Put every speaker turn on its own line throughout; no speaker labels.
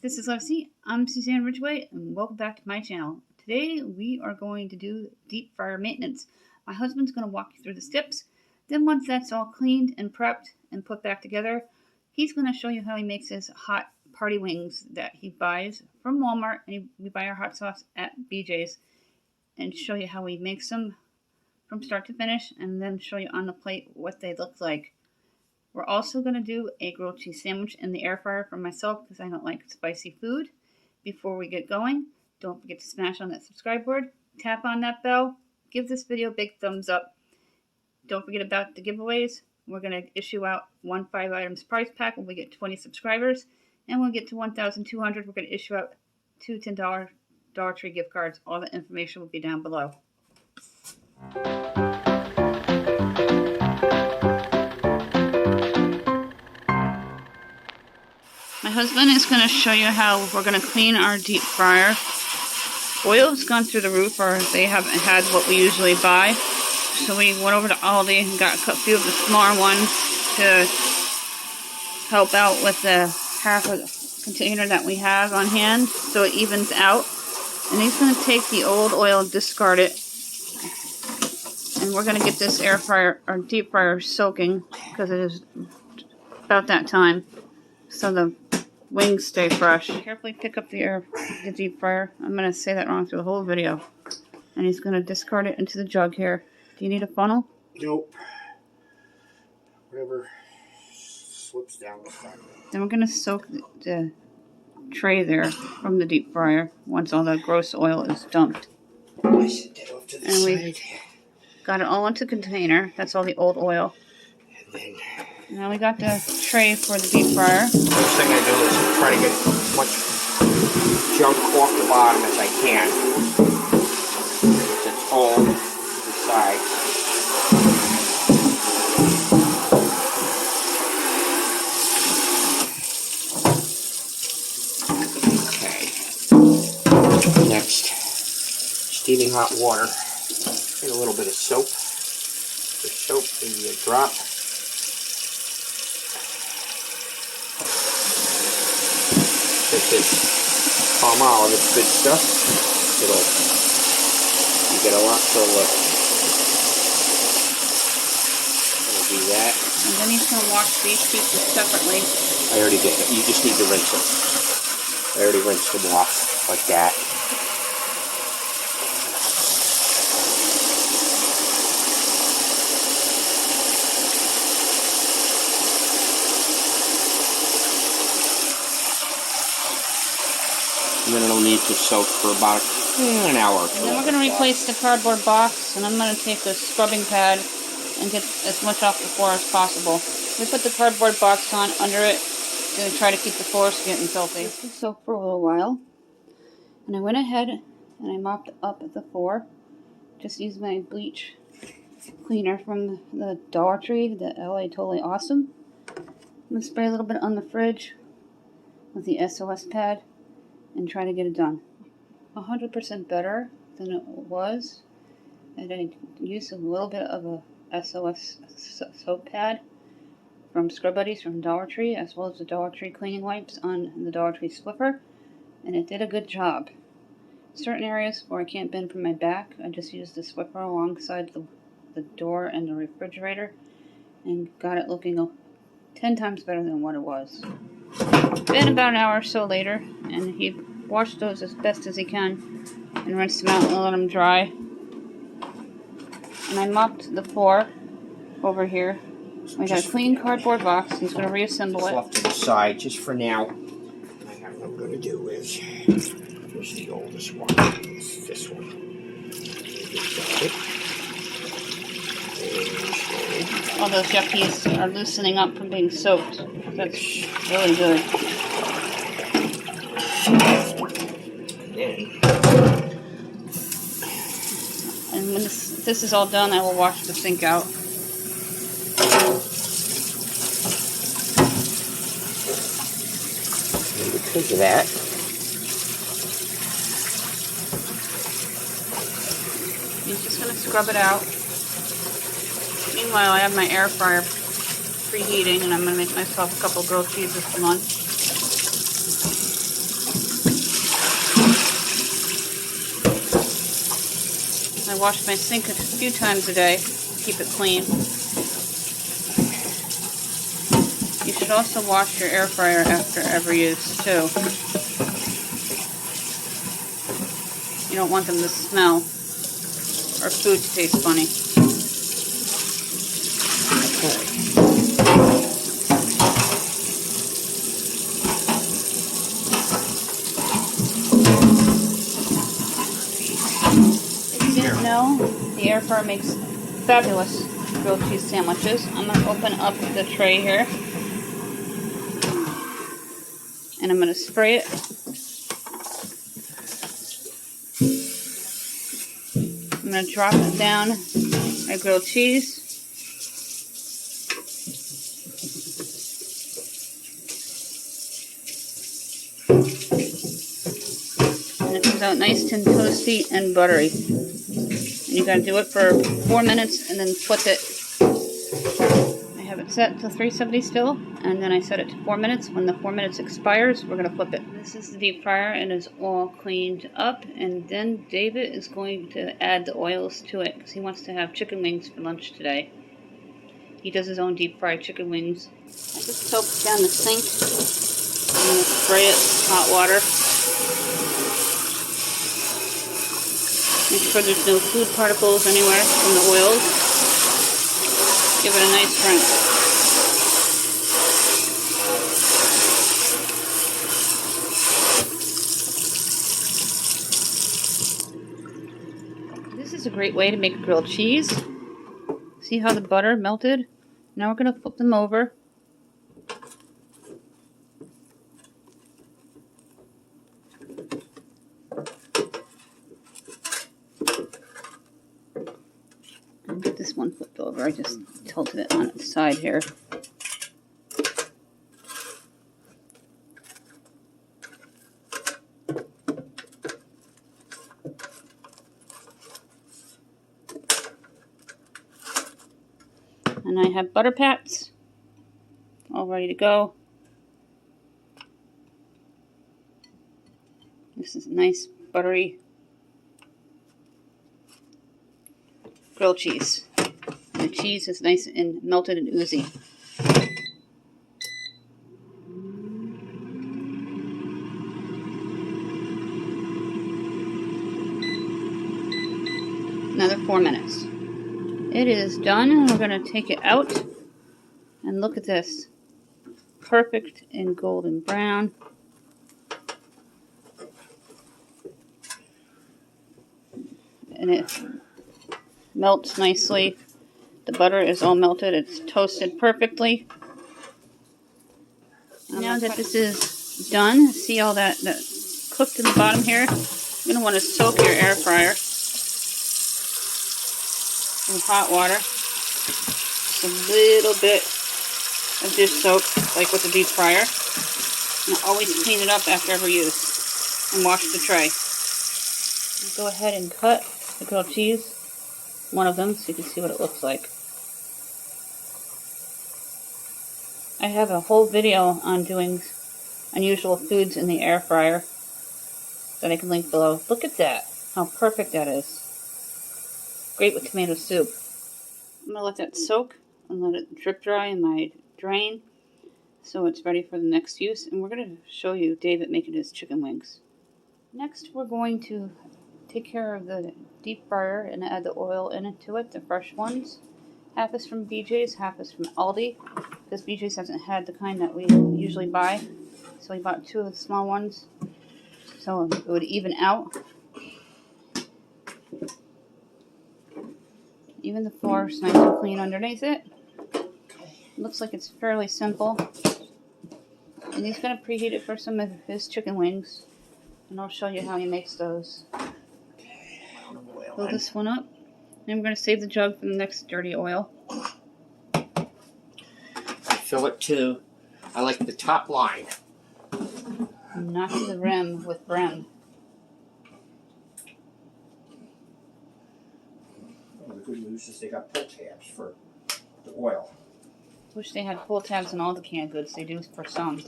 This is Lexi. I'm Suzanne Ridgway, and welcome back to my channel. Today we are going to do deep fryer maintenance. My husband's going to walk you through the steps. Then once that's all cleaned and prepped and put back together, he's going to show you how he makes his hot party wings that he buys from Walmart. And we buy our hot sauce at BJ's, and show you how he makes them from start to finish, and then show you on the plate what they look like. We're also going to do a grilled cheese sandwich in the air fryer for myself because I don't like spicy food. Before we get going, don't forget to smash on that subscribe board, tap on that bell, give this video a big thumbs up. Don't forget about the giveaways. We're going to issue out one 5 items prize pack when we get 20 subscribers. And when we get to 1,200, we're going to issue out 2 $10 Dollar Tree gift cards. All the information will be down below. My husband is going to show you how we're going to clean our deep fryer. Oil's gone through the roof, or they haven't had what we usually buy. So we went over to Aldi and got a few of the smaller ones to help out with the half of the container that we have on hand, so it evens out. And he's going to take the old oil and discard it. And we're going to get this air fryer, or deep fryer, soaking, because it is about that time, so the wings stay fresh. Carefully pick up the deep fryer. I'm going to say that wrong through the whole video. And he's going to discard it into the jug here. Do you need a funnel?
Nope. Whatever slips down the side.
Then we're going to soak the tray there from the deep fryer once all the gross oil is dumped.
I set that off to the side.
We got it all into a container. That's all the old oil.
And then
now we got the tray for the deep fryer.
first thing I do is try to get as much junk off the bottom as I can. It's all to the side. Okay. Next, steaming hot water. Get a little bit of soap. The soap, the drop. This is palm olive, it's good stuff. You get a lot for a little. Gonna do that.
And then he's going to wash these pieces separately.
I already did it. You just need to rinse them. I already rinsed them off like that. And then it'll need to soak for about an hour or two.
And then we're going to replace the cardboard box, and I'm going to take a scrubbing pad and get as much off the floor as possible. We put the cardboard box on under it to try to keep the floors from getting filthy. This was soaked for a little while, and I went ahead and I mopped up the floor. Just used my bleach cleaner from the Dollar Tree, the LA Totally Awesome. I'm going to spray a little bit on the fridge with the SOS pad and try to get it done. 100% better than it was. And I used a little bit of a SOS soap pad from Scrub Buddies from Dollar Tree, as well as the Dollar Tree cleaning wipes on the Dollar Tree Swiffer, and it did a good job. Certain areas where I can't bend from my back, I just used the Swiffer alongside the door and the refrigerator, and got it looking 10 times better than what it was. Been about an hour or so later, and he washed those as best as he can and rinsed them out and let them dry. And I mopped the floor over here. I got a clean cardboard box. He's going to reassemble it.
Off to the side just for now. What I'm going to do is, here's the oldest one. It's this one.
All those yuckies are loosening up from being soaked. That's really good. And when this is all done, I will wash the sink out.
And because of that,
He's just going to scrub it out. Meanwhile, I have my air fryer preheating, and I'm going to make myself a couple grilled cheeses for lunch. I wash my sink a few times a day to keep it clean. You should also wash your air fryer after every use too. You don't want them to smell or food to taste funny. If you didn't know, the air fryer makes fabulous grilled cheese sandwiches. I'm going to open up the tray here. And I'm going to spray it. I'm going to drop it down my grilled cheese. And it comes out nice and toasty and buttery. And you got to do it for 4 minutes and then flip it. I have it set to 370 still, and then I set it to 4 minutes. When the 4 minutes expires, we're going to flip it. This is the deep fryer and is all cleaned up, and then David is going to add the oils to it because he wants to have chicken wings for lunch today. He does his own deep fried chicken wings. I just soaked down the sink. I'm going to spray it with hot water. Make sure there's no food particles anywhere from the oils. Give it a nice rinse. This is a great way to make grilled cheese. See how the butter melted? Now we're going to flip them over. And get this one flipped over. I just tilted it on its side here. And I have butter pats all ready to go. This is nice buttery grilled cheese. The cheese is nice and melted and oozy. Another 4 minutes. It is done, and we're going to take it out. And look at this. Perfect and golden brown. And it melts nicely. The butter is all melted. It's toasted perfectly. Now that this is done, see all that cooked in the bottom here? You're going to want to soak your air fryer in hot water. Just a little bit of dish soap, like with the deep fryer. And always clean it up after every use. And wash the tray. Go ahead and cut the grilled cheese. One of them, so you can see what it looks like. I have a whole video on doing unusual foods in the air fryer that I can link below. Look at that. How perfect that is. Great with tomato soup. I'm going to let that soak and let it drip dry in my drain so it's ready for the next use. And we're going to show you David making his chicken wings. Next, we're going to take care of the deep fryer and add the oil into it, the fresh ones. Half is from BJ's, half is from Aldi, because BJ's hasn't had the kind that we usually buy. So we bought 2 of the small ones, so it would even out. Even the floor is nice and clean underneath it. Looks like it's fairly simple. And he's going to preheat it for some of his chicken wings. And I'll show you how he makes those. Fill this one up. And we're going to save the jug for the next dirty oil.
I fill it to, I like the top line.
Not to the rim with brim.
Well, the good news is they got pull tabs for the oil.
Wish they had pull tabs on all the canned goods. They do for some.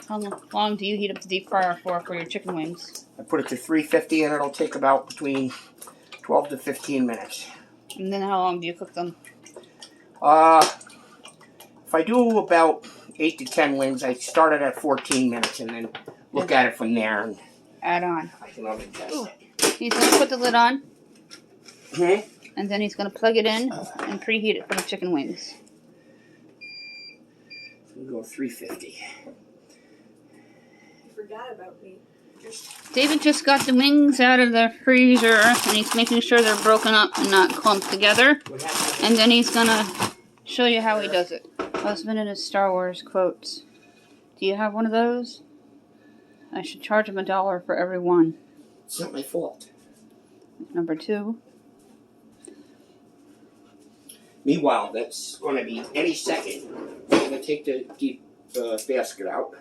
How long do you heat up the deep fryer for your chicken wings?
I put it to 350 and it'll take about between 12 to 15 minutes.
And then how long do you cook them?
If I do about 8 to 10 wings, I start it at 14 minutes and then look at it from there and
add on.
I can oven test it.
He's going to put the lid on.
Mm-hmm.
And then he's going to plug it in and preheat it for the chicken wings.
We'll go 350.
Forgot about me.
David just got the wings out of the freezer and he's making sure they're broken up and not clumped together. And then he's going to show you how he does it. Husband and his Star Wars quotes. Do you have one of those? I should charge him $1 for every one.
It's not my fault.
Number 2.
Meanwhile, that's going to be any second. I'm going to take the deep basket out.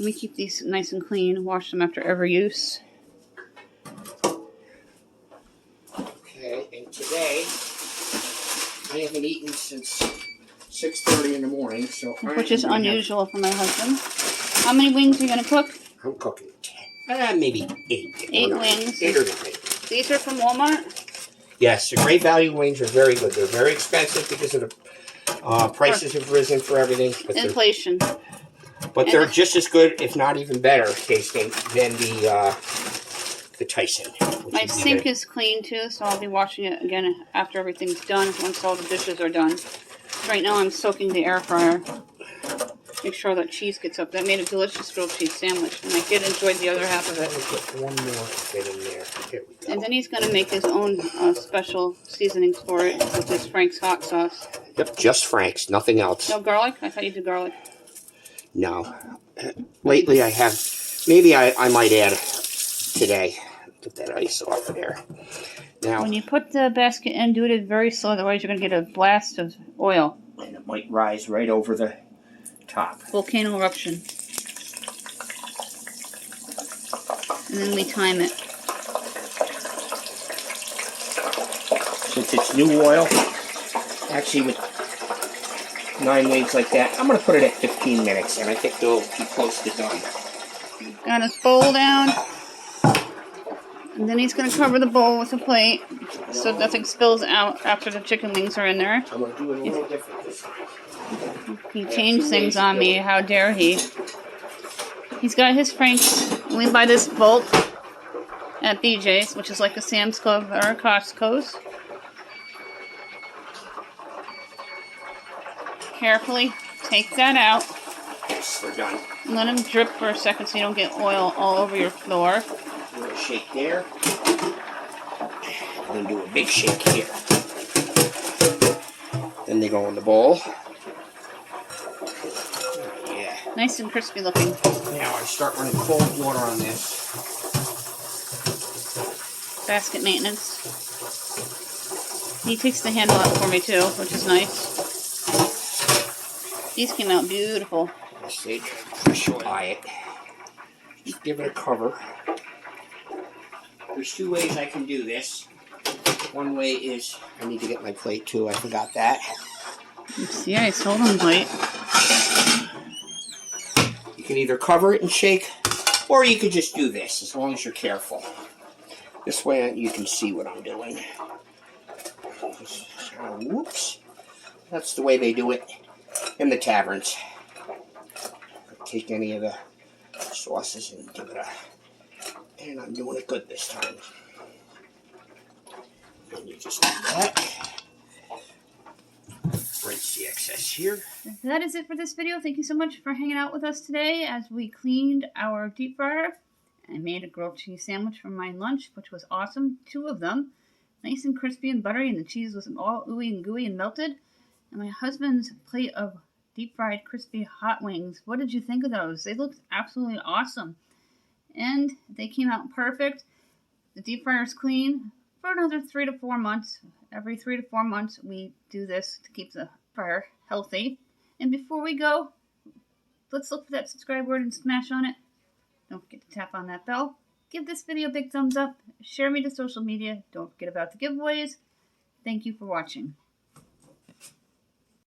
We keep these nice and clean. Wash them after every use.
Okay, and today I haven't eaten since 6:30 in the morning, so
which is unusual for my husband. How many wings are you going to cook?
I'm cooking 10. Maybe 8.
8 wings.
8 or 9.
These are from Walmart?
Yes, the Great Value wings are very good. They're very expensive because of the prices have risen for everything. But
inflation.
But they're just as good, if not even better tasting than the Tyson.
My sink is clean too, so I'll be washing it again after everything's done, once all the dishes are done. Right now I'm soaking the air fryer. Make sure that cheese gets up. That made a delicious grilled cheese sandwich, and I did enjoy the other half of it.
Put one more bit in there. Here we go.
And then he's going to make his own special seasonings for it, which is Frank's hot sauce.
Yep, just Frank's, nothing else.
No garlic? I thought you did garlic.
No. Lately I have, maybe I might add today. Get that ice off of there. Now,
when you put the basket in, do it very slow, otherwise you're going to get a blast of oil.
And it might rise right over the top.
Volcano eruption. And then we time it.
Since it's new oil, actually with 9 wings like that, I'm going to put it at 15 minutes, and I think they'll be close to done.
Got his bowl down. And then he's going to cover the bowl with a plate so nothing spills out after the chicken wings are in there.
I'm going to do it a little different this time.
He changed things on me. How dare he? He's got his Frank's. We buy this bulk at BJ's, which is like a Sam's Club or a Costco's. Carefully take that out.
Yes, they're done.
And let them drip for a second so you don't get oil all over your floor.
A little shake there. I'm going to do a big shake here. Then they go in the bowl. Yeah.
Nice and crispy looking.
Now I start running cold water on this.
Basket maintenance. He takes the handle out for me too, which is nice. These came out beautiful.
Let's see. Eye it. Just give it a cover. There's 2 ways I can do this. One way is, I need to get my plate too, I forgot that.
Yeah, I told him plate.
You can either cover it and shake, or you could just do this, as long as you're careful. This way you can see what I'm doing. Whoops. That's the way they do it in the taverns. Take any of the sauces and give it a... And I'm doing it good this time. And you just do that. Rinse the excess here.
That is it for this video. Thank you so much for hanging out with us today as we cleaned our deep fryer. I made a grilled cheese sandwich for my lunch, which was awesome. 2 of them. Nice and crispy and buttery, and the cheese was all ooey and gooey and melted. And my husband's plate of deep fried crispy hot wings. What did you think of those? They looked absolutely awesome. And they came out perfect. The deep fryer's clean for another 3 to 4 months. Every 3 to 4 months we do this to keep the fryer healthy. And before we go, let's look for that subscribe word and smash on it. Don't forget to tap on that bell. Give this video a big thumbs up. Share me to social media. Don't forget about the giveaways. Thank you for watching.